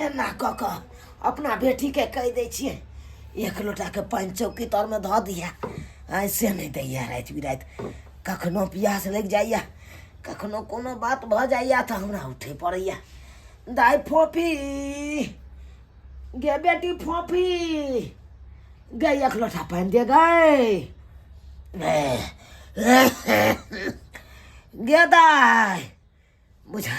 एना कऽ कऽ अपना बेटीके कहि दै छियै एक लोटाके पानि चौकी तरमे धऽ दिया ऐसे नहि दैया राति बिराति कखनो प्यास लागि जाइया कखनो कोनो बात भऽ जाइया तऽ हमरा उठे पड़ैया दाइ फोफी गे बेटी फोफी गे एक लोटा पानि दे गे दाइ बुझा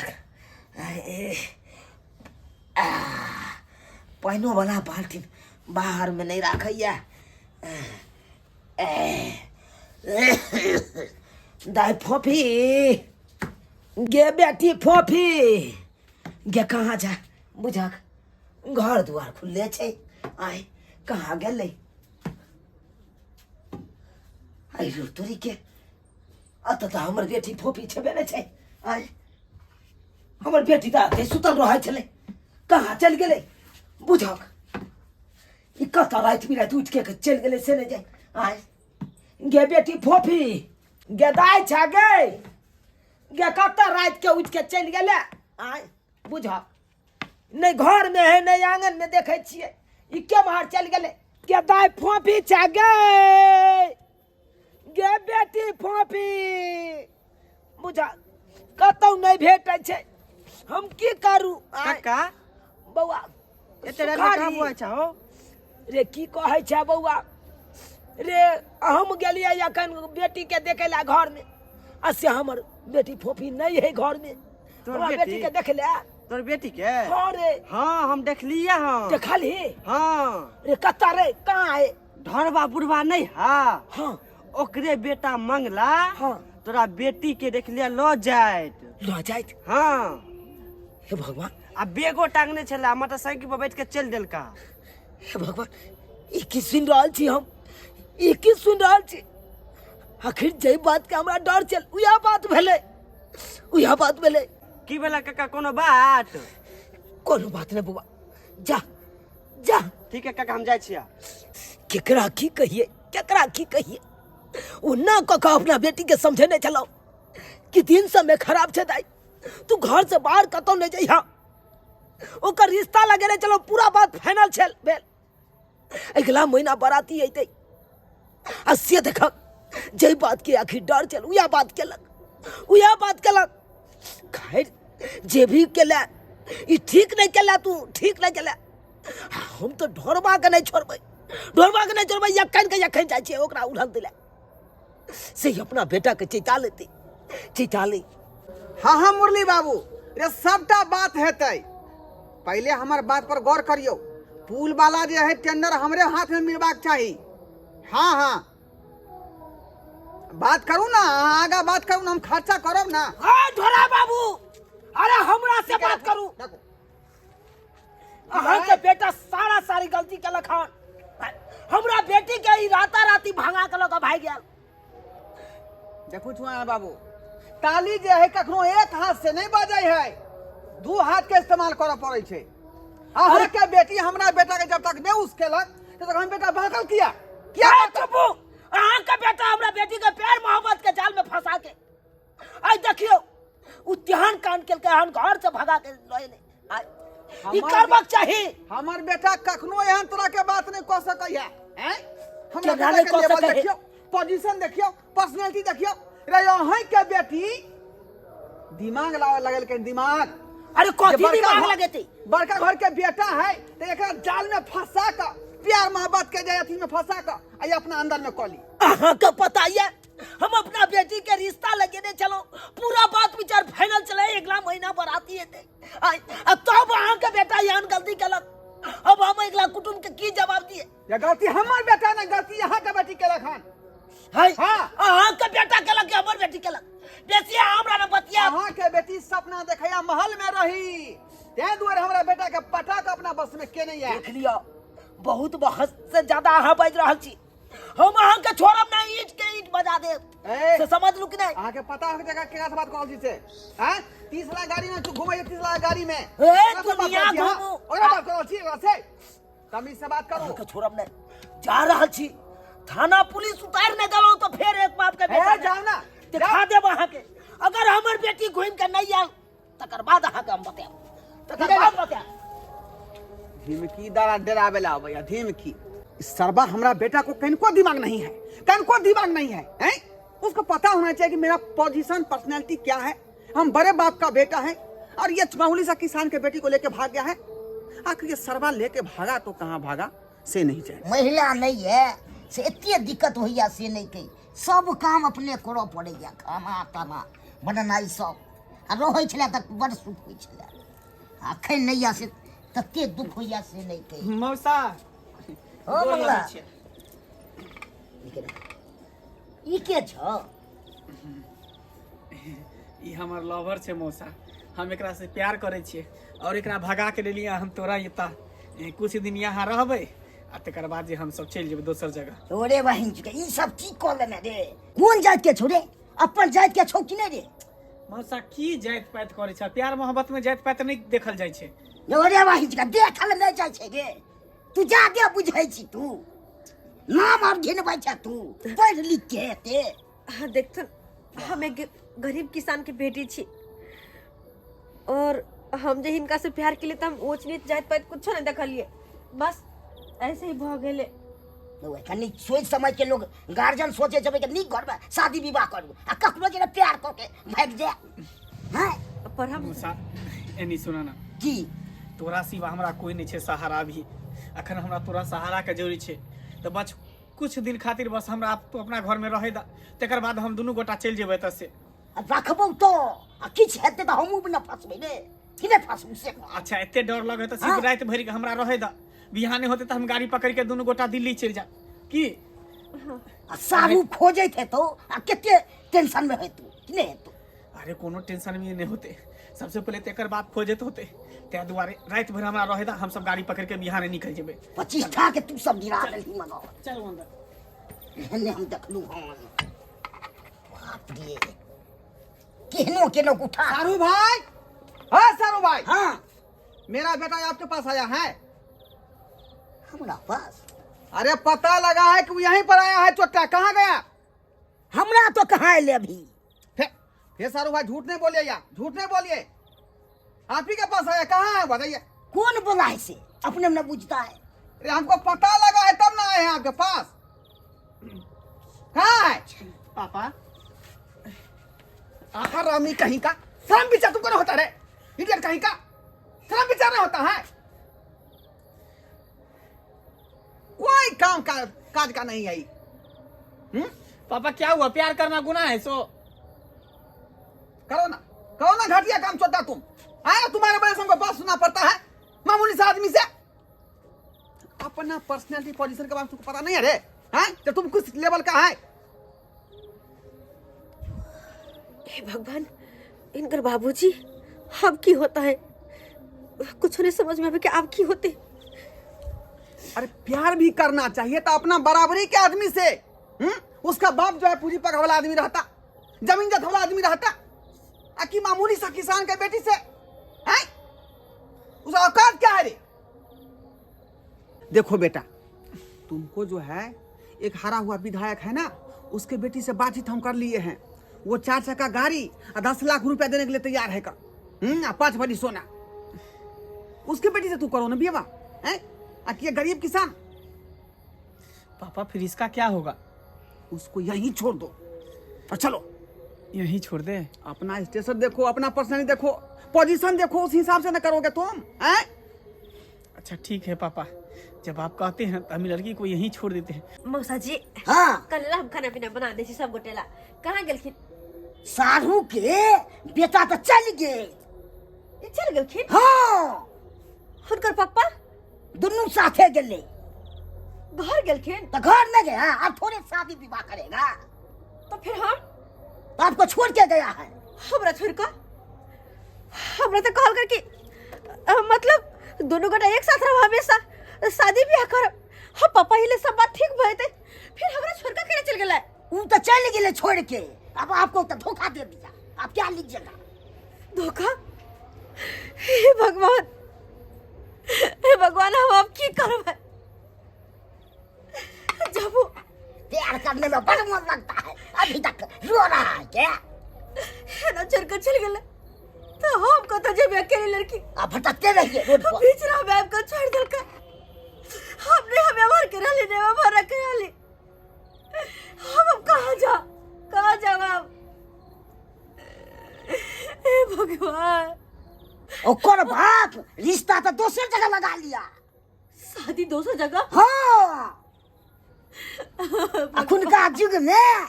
पानिओ वाला बाल्टीन बाहर में नहीं रखैया दाइ फोफी गे बेटी फोफी गे कहाँ जा बुझक घर दुआर खुले छै आइ कहाँ गेलै आइ रो तोरी के अत तऽ हमर बेटी फोफी छेबे नहि छै आइ हमर बेटी तऽ आते सुतल रहै छलै कहाँ चलि गेलै बुझक ई कतऽ राति बिराति उठि के चलि गेलै से नहि जाय आइ गे बेटी फोफी गे दाइ छा गे कतऽ राति के उठि के चलि गेलै आइ बुझक नहीं घर में है नहीं आंगन में देखे छियै ई के बाहर चलि गेलै गे दाइ फोफी छा गे बेटी फोफी बुझक कतौ नहीं भेटै छै हम की करू काका बौआ एते रात में कहाँ बुआ छहो रे की कहै छै बौआ रे हम गेलियै अखन बेटी के देखे ला घर में आ से हमर बेटी फोफी नहीं है घर में तोर बेटी के देखे ला तोर बेटी के हाँ रे हाँ हम देखलिए हम देखली हाँ रे कत्ता रे कहाँ है ढरबा बुढ़वा नहीं है हाँ ओकरे बेटा मंगला हाँ तोरा बेटी के देखलिए लो जाइत हाँ हे भगवान आ बेगो टांगने छला मोटरसाइकिल पर बैठ के चल देलका हे भगवान ई की सुन रहल छी हम ई की सुन रहल छी आखिर जे बात के हमरा डर चल उया बात भेलै की भेला काका कोनो बात नहीं बुआ जा ठीक है काका हम जाइ छिया केकरा की कहिए ओ ना कका अपना बेटी के समझे नहीं चलाओ कि दिन समय खराब छै दाई तू घर से बाहर कतौ नहीं जइहा ओकर रिश्ता लगेने चलो पूरा बात फाइनल छल भेल अगला महीना बराती अइतै आ से देख जे बात के आखिर डर चल उया बात केलक खैर जे भी केला ई ठीक नहीं केला तू ठीक नहीं केला हम तो ढोरबा के नहीं छोड़बै यखन जाइ छै ओकरा उड़ल दिला से अपना बेटा के चिता ले हाँ हाँ मुरली बाबू रे सबटा बात हेतै पहले हमार बात पर गौर करियो पुल वाला जे है टेंडर हमरे हाथ में मिलबाक चाहिए हाँ हाँ बात करू ना आगा बात करू ना हम खर्चा करब ना ढोरा बाबू अरे हमरा से बात करू अहाँ के बेटा सारी गलती केलक हन हमरा बेटी के ई राती भागा के लगा भाग गेल देखू छुआ बाबू ताली जे है कखनो एक हाथ से नहीं बजाई है दू हाथ के इस्तेमाल करे पड़े छे अहाँ के बेटी हमरा बेटा के जब तक नहीं उसकेलक तब तक हम बेटा बहकल किया चुपू अहाँ के बेटा हमरा बेटी के प्यार मोहब्बत के जाल में फंसा के आई देखियो उ तिहान कांड केलकै हन घर से भगा के लए ई करबाक चाहिए हमर बेटा कखनो एहन तरह के बात नहीं कह सकैया हैं हमरा केना नहीं कह सकै देखियो पोजीशन देखियो पर्सनालिटी देखियो रे अहीं के बेटी दिमाग लावे लगल के दिमाग अरे कथी दिमाग लगेती बड़का घर के बेटा है तो एकरा जाल में फंसा के प्यार मोहब्बत के जे अथी में फंसा के आ अपना अंदर में कली अहाँ के पता है हम अपना बेटी के रिश्ता लगेने चलो पूरा बात विचार फाइनल चले अगला महीना बराती है तब अहाँ के बेटा यान गलती केलक अब हम अगला कुटुंब के की जवाब दिए ये गलती हमर बेटा ने गलती यहाँ के बेटी केलक हन है अहाँ के बेटा केलक कि हमर बेटी केलक बेसी हमरा न बतिया अहाँ के बेटी सपना देखैया महल में रही ते दुआरे हमरा बेटा के पटा के अपना बस में के नहीं है देख लिया बहुत बहस से ज्यादा अहाँ बाज रहल छी हम अहाँ के छोड़ब नहीं ईंट के ईंट बजा देब से समझ लू कि नहीं अहाँ के पता है जगह केकरा से बात करल छी से हैं 30 लाख गाड़ी में तू घुमाई 30 लाख गाड़ी में दुनिया घूमू ओरा बात करल छी से तमीज से बात करो अहाँ के छोड़ब नहीं जा रहल छी थाना पुलिस उतार ने देलो तो फिर एक बाप के बेटा जाओ ना दिखा देब अहाँ के अगर हमर बेटी घूम के नहीं आल तकर बाद अहाँ के हम बताएब तकर बाद बताएब धीमकी दारा डरावेला भैया धीमकी। इस सरबा हमरा बेटा को कहीं दिमाग नहीं है, कहीं दिमाग नहीं है, हैं? उसको पता होना चाहिए कि मेरा पोजीशन पर्सनैलिटी क्या है। हम बड़े बाप का बेटा है और ये मामूली सा किसान के बेटी को लेके भाग गया है। आखिर ये सरबा लेके भागा तो कहाँ भागा से नहीं जाए। महिला नहीं है से इतनी दिक्कत होइया से नहीं कही, सब काम अपने करो पड़ेगा, खाना ताना बननाई सब आ रहै छले त बड़ सुख होइ छले, अखन नहीं आ से तते दुख होइया से नहीं कही। मौसा ओ मंगला ई के छ? ई हमर लवर छे मौसा, हम एकरा से प्यार करे छिए और एकरा भगा के लेलिए हम तोरा एता कुछ दिन यहाँ रहबै आ तकर बाद जे हम सब चल जेबै दोसर जगह। तोरे बहिन के ई सब की क लेने रे? कोन जात के छोरे? अपन जात के छौ कि नहीं रे? मौसा की जात पात करे छ? प्यार मोहब्बत में जात पात नहीं देखल जाय छे। तोरे बहिन के देखल नहीं जाय छे रे। तू जाके बुझै छी, तू नाम और घिनबै छ, तू पढ़ लिख के हेते। हाँ देख तो हम एक गरीब किसान के बेटी छी और हम जे हिनका से प्यार के लिए तो हम ऊंच नीच जात पात कुछ नहीं देखलिए, बस ऐसे ही भ गेले। कनी सोच समझ के लोग गार्जियन सोचे जब के नी घर में शादी विवाह करू आ ककरो के प्यार क के भाग जाए हैं। पर हम मौसा एनी सुना ना जी तोरा सिवा हमरा कोई नहीं छे सहारा भी। अखन हमरा तोरा सहारा के जरूरी छे तो बस कुछ दिन खातिर बस हमरा तो अपना घर में रहे दा, तकर बाद हम दोनों गोटा चल जेबै त से। रखबौ तो आ किछ हेते त हमहु न फसबै रे, कि नै फसबू से? अच्छा एते डर लगे त सिर्फ रात भर के हमरा रहे दा, बिहाने होते त हम गाड़ी पकड़ के दोनों गोटा दिल्ली चल जा की। आ सारू खोजै थे तो आ केते टेंशन में है तू कि नै तू? अरे कोनो टेंशन में नहीं होते, सबसे पहले तेकर बात खोजत होते ते दुआरे रात भर हमरा रहे दा, हम सब गाड़ी पकड़ के बिहाने निकल जेबै। 25 ठा के तू सब गिरा देलही मनो। चलो अंदर। एहने हम देखलू हम बाप रे केहनो के लोग उठा। सारू भाई, हाँ सारू भाई, हाँ मेरा बेटा आपके पास आया है। हमरा पास? अरे पता लगा है कि वो यहीं पर आया है। चोट्टा कहाँ गया? हमरा तो कहाँ है अभी? फिर सारू भाई झूठ नहीं बोलिए यार, झूठ नहीं बोलिए। आप ही के पास आया, कहाँ है बताइए। कौन बोला है से? अपने में बुझता है। अरे हमको पता लगा है तब ना आए हैं आपके पास। कहाँ है पापा? हरामी कहीं का, शर्म विचार तुमको नहीं होता रे? इडियट कहीं का, शर्म विचार नहीं होता है? कोई काम का काज का नहीं है। पापा क्या हुआ? प्यार करना गुनाह है सो करो ना घटिया काम छोटा तुम। आया तुम्हारे बड़े से हमको बात सुनना पड़ता है मामूली से आदमी से। अपना पर्सनैलिटी पोजीशन के बारे में तुमको पता नहीं है रे? हैं तो तुम किस लेवल का है? हे भगवान, इनकर बाबूजी अब की होता है? कुछ नहीं समझ में आवे कि आप की होते। अरे प्यार भी करना चाहिए तो अपना बराबरी के आदमी से। उसका बाप जो है पूंजी पका वाला आदमी रहता, जमीन जथ वाला आदमी रहता, कि मामूली सा किसान के बेटी से हैं? उसका औकात क्या है रे? देखो बेटा, तुमको जो है एक हारा हुआ विधायक है ना, उसके बेटी से बातचीत हम कर लिए हैं। वो 4 चक्का गाड़ी और 10 लाख रुपया देने के लिए तैयार है का। 5 भरी सोना उसके बेटी से तू करो ना बिया हैं? ये गरीब किसान। पापा फिर इसका क्या होगा? उसको यहीं छोड़ दो और चलो। यहीं छोड़ दे? अपना स्टेशन देखो, अपना पर्सनैलिटी देखो, पोजीशन देखो, उस हिसाब से ना करोगे तुम हैं? अच्छा ठीक है पापा, जब आप कहते हैं तो हम लड़की को यहीं छोड़ देते हैं। मौसा जी, हाँ कल हम खाना पीना बना दे छी सब गोटेला। कहाँ गेलखिन? सारू के बेटा तो चल गए। चल गेलखिन? हाँ हुनकर पापा दोनों साथे गेले। घर गेलखिन? तो घर में गया, अब थोड़े शादी विवाह करेगा तो फिर हम तो आपको छोड़ के गया है। हमरा छोड़ कर? हमरा तो कॉल करके मतलब दोनों गोटा एक साथ रहो, हमेशा शादी ब्याह करब। हम पापा हिले सब बात ठीक भए थे, फिर हमरा छोड़ कर केना चल गेला? वो तो चल गए छोड़ के, अब आपको तो धोखा दे दिया। आप क्या लीजिएगा? धोखा? हे भगवान, हे भगवान, हम अब की करब? जब वो प्यार करने में बड़ा मन लगता है, अभी तक रो रहा है क्या? ना छोड़ कर चल गेला। तो हम को तो जब अकेली लड़की आ भटकते रहिए रोड पर। बीच राह में आपको छोड़ दिल का हमने हमें मार के रह लेने में मारा के रह ली हम अब कहाँ जाओ हम हे भगवान ओकर बाप रिश्ता तो दूसरी जगह लगा लिया। शादी दूसरी जगह हाँ अखुनका युग में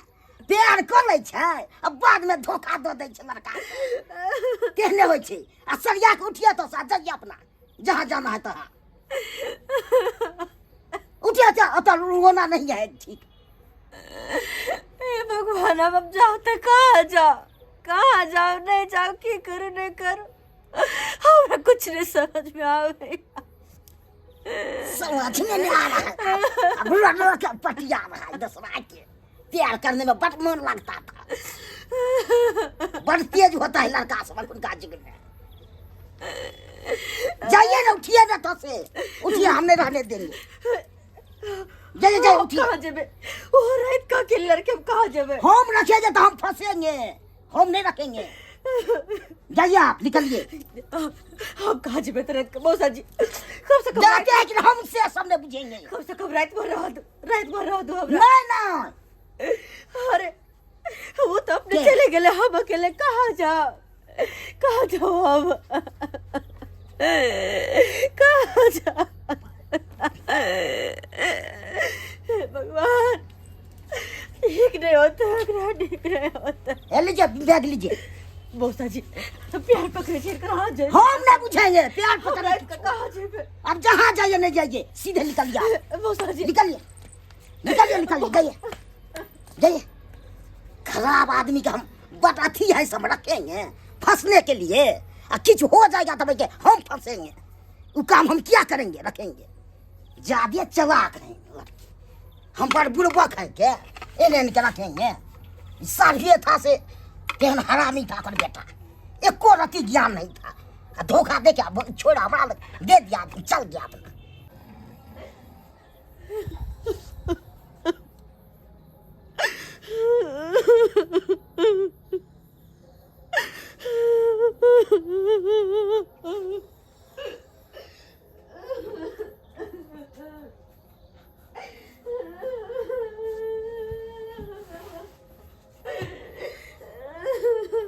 प्यार कर लै छै अब बाद में धोखा दे दै छै लड़का केहने होइ छै आ सरिया के उठिए तो सा जइए अपना जहाँ जाना है तहाँ उठिए तो रोना नहीं है ठीक। हे भगवान अब जाओ तो कहाँ जाओ नहीं जाओ की करो नहीं करो हमरा कुछ नहीं समझ में आवे समझ में नहीं आ रहा है। अब लड़का के पटिया रहा है दूसरा के प्यार करने में बड़ मन लगता था। बड़ तेज होता है लड़का सब उनका जिगर में। जाइए ना उठिए ना तो से उठिए हम नहीं रहने देंगे। जाइए उठिए। कहाँ जेबे वो रात का के लड़के कहाँ जेबे हम रखेंगे तो हम फंसेंगे हम नहीं रखेंगे। जाइए आप निकलिए। हम कहाँ जेबे तो रात का मौसा जी कब से कब जाते हैं कि हमसे सबने बुझेंगे। कब से कब रात भर रह दो हमरा नहीं ना अरे वो तो अपने चले गए हम अकेले कहाँ जाओ हम कहाँ जाओ हे भगवान ठीक नहीं होता लीजिए बैग लीजिए। मौसा जी प्यार पकड़े छे कहाँ जाए हम नहीं पूछेंगे प्यार पकड़े कहाँ जाए अब जहाँ जाइए नहीं जाइए सीधे निकल जाए। मौसा जी निकलिए जाइए। खराब आदमी का हम बट अथी है सब रखेंगे फंसने के लिए और कुछ हो जाएगा तब के हम फंसेंगे। वो काम हम क्या करेंगे रखेंगे ज्यादा चलाक हैं हम बड़ बुड़बक है क्या इन्हें के रखेंगे। साढ़े था से केहन हरामी था कर बेटा एको रति ज्ञान नहीं था धोखा दे के छोड़ा हमारा दे दिया चल गया अपना।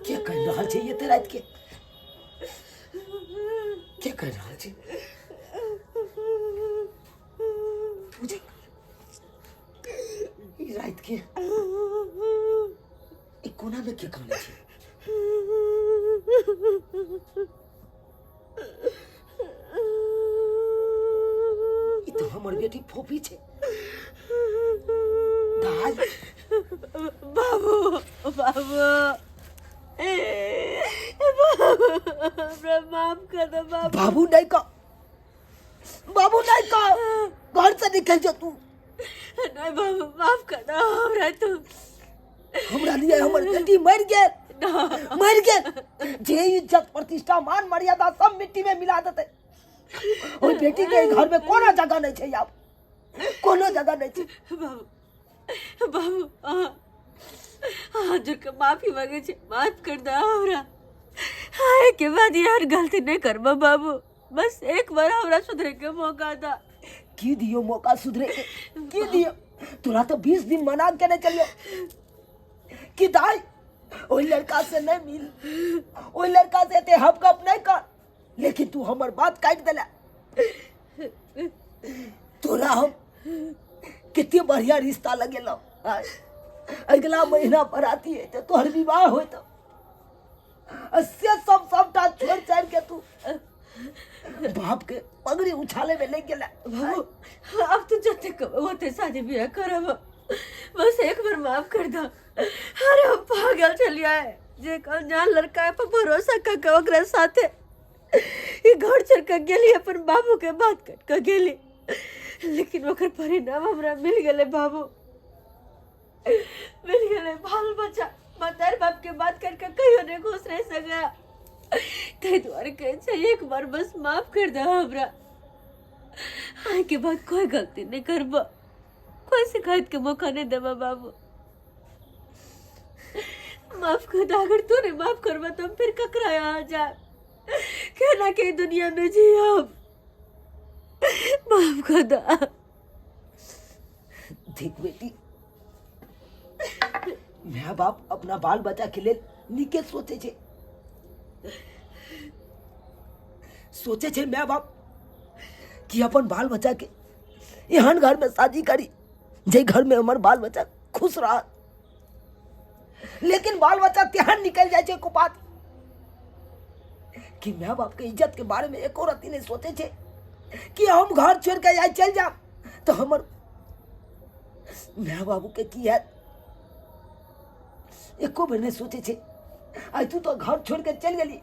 क्या कर रहा छे ये तेरा के क्या कर रहा छे तुझे ये रात के एक कोना में क्या करना छे ये तो हमर बेटी फोफी छे दाई बाबू माफ कर दो बाबू नहीं का घर से निकल जा तू नहीं बाबू माफ कर दो हमरा तू हमरा लिए हमर बेटी मर गेल जे इज्जत प्रतिष्ठा मान मर्यादा सब मिट्टी में मिला देते और बेटी के घर में कोनो जगह नहीं छे अब कोनो जगह नहीं छे। बाबू हाजुर के माफी मांगे छे माफ कर दो हमरा हाय के बाद यार गलती नहीं करबा बाबू बस एक बार हमरा सुधरे के मौका दा की दियो मौका सुधरे की दियो तोरा तो 20 दिन मना के नहीं चलियो कि दाई ओई लड़का से नहीं मिल ओई लड़का से ते हपकप नहीं कर लेकिन तू हमर बात काट देला तोरा हम कितने बढ़िया रिश्ता लगेलो अगला महीना पर आती है तो तोहर विवाह हो तो अस्से सबटा छोड़ छाड़ के तू बाप के पगड़ी उछाले में ले गेला। बाबू अब तू जते होते शादी ब्याह करब बस एक बार माफ कर दो। अरे हम पागल चलिया है जे अनजान लड़का पर भरोसा करके ओकरा साथे ये घर छोड़ के गेली अपन बाबू के बात कट के गेली लेकिन ओकर परिणाम हमरा मिल गेले बाबू मिल गेले बाल बच्चा मतार बाप के बात करके कहियो नहीं खुश रह सका कई द्वार कहे चाहिए एक बार बस माफ कर दो हमरा आए के बाद कोई गलती नहीं करबा कोई शिकायत के मौका नहीं देबा बाबू माफ कर दा, अगर तूने माफ करवा तो हम फिर ककरा यहाँ जा कहना के दुनिया में जी अब माफ कर दा। देख बेटी, माँ बाप अपना बाल बच्चा के लिए निके सोचे छे माँ बाप कि अपन बाल बच्चा के यहाँ घर में शादी करी, जे घर में हमार बाल बच्चा खुश रहा। लेकिन बाल बच्चा त्यान निकल जाए छे कुपात कि माँ बाप के इज्जत के बारे में एक औरत नहीं सोचे छे कि हम घर छोड़ के यहाँ चल जाओ तो हमर माँ बाबू के की है एको बेर नहीं सोचे छे। आई तू तो घर छोड़ के चल गली,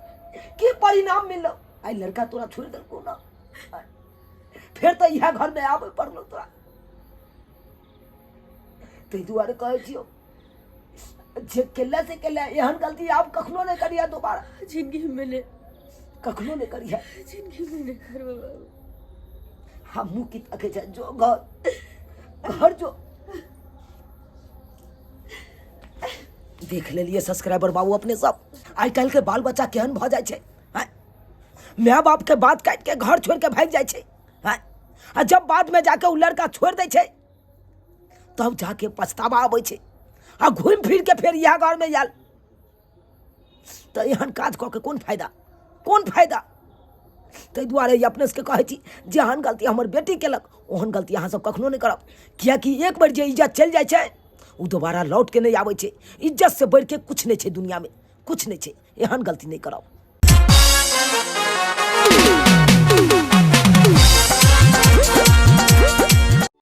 की परिणाम मिल आई लड़का तोरा छोड़ दल को ना, फिर तो यह घर में आवे पड़लो तोरा। ते दुआरे कहे छियो जे केला से केला एहन गलती आप कखनो नहीं करिया दोबारा, जिंदगी में ने कखनो नहीं करिया, जिंदगी में ने कर बाबू। हम मुंह की तके जा जो घर जो देख ले लिए सब्सक्राइबर बाबू अपने सब आई कल के बाल बच्चा केहन भ जाए छे। माँ बाप के बात काट के घर छोड़ के भाग जाए छे। आ जब बाद में जाके उ लड़का छोड़ दे छे तब जाके पछतावा आवे छे। आ घूम फिर के फिर यह घर में आयल तो एहन काज कऽ के कोन फायदा। ताहि दुआरे अपने से कहे छी जेहन गलती हमर बेटी केलक ओहन गलती अहाँ सब कखनो नहीं करब, कियाकि एक बार जे इज्जत चल जाए छे उ दोबारा लौट के नहीं आवे छे। इज्जत से बढ़ के कुछ नहीं छे दुनिया में, कुछ नहीं छे। एहन गलती नहीं करब।